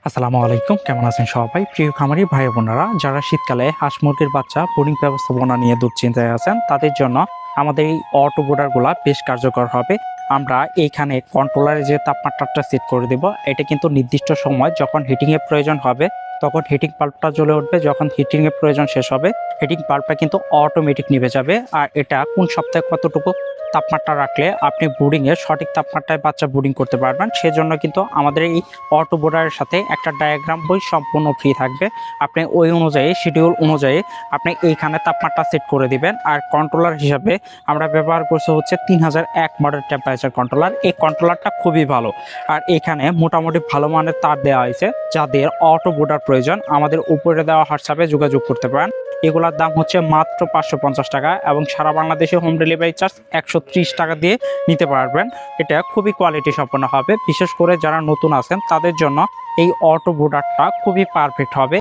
আসসালামু আলাইকুম, কেমন আছেন সবাই? প্রিয় খামারি ভাই বোনেরা, যারা শীতকালে হাঁস মুরগির বাচ্চা বোর্ডিং ব্যবস্থাপনা নিয়ে দুশ্চিন্তায় আছেন, তাদের জন্য আমাদের এই অটো বোর্ডারগুলো বেশ কার্যকর হবে। আমরা এইখানে কন্ট্রোলারে যে তাপমাত্রাটা সেট করে দেব, এটা কিন্তু নির্দিষ্ট সময় যখন হিটিংয়ের প্রয়োজন হবে তখন হিটিং বাল্বটা জ্বলে উঠবে, যখন হিটিংয়ের প্রয়োজন শেষ হবে হিটিং বাল্বটা কিন্তু অটোমেটিক নিভে যাবে। আর এটা কোন সপ্তাহে কতটুকু তাপমাত্রা রাখলে আপনি বোর্ডিংয়ে সঠিক তাপমাত্রায় বাচ্চা বোর্ডিং করতে পারবেন, সেজন্য কিন্তু আমাদের এই অটো বোর্ডারের সাথে একটা ডায়াগ্রাম বই সম্পূর্ণ ফ্রি থাকবে। আপনি ওই অনুযায়ী শিডিউল অনুযায়ী আপনি এইখানে তাপমাত্রা সেট করে দিবেন। আর কন্ট্রোলার হিসাবে আমরা ব্যবহার করছি হচ্ছে 3001 মডেল টেম্পারেচার কন্ট্রোলার। এই কন্ট্রোলারটা খুবই ভালো। আর এখানে মোটামুটি ভালো মানের তার দেওয়া হয়েছে। যাদের অটো বোর্ডার প্রয়োজন আমাদের উপরে দেওয়া হোয়াটসঅ্যাপে যোগাযোগ করতে পারেন। এগুলোর দাম হচ্ছে মাত্র 550 টাকা এবং সারা বাংলাদেশে হোম ডেলিভারি চার্জ 130 টাকা দিয়ে নিতে পারবেন। এটা খুবই কোয়ালিটি সম্পন্ন হবে। বিশেষ করে যারা নতুন আছেন তাদের জন্য এই অটো বোর্ডারটা খুবই পারফেক্ট হবে।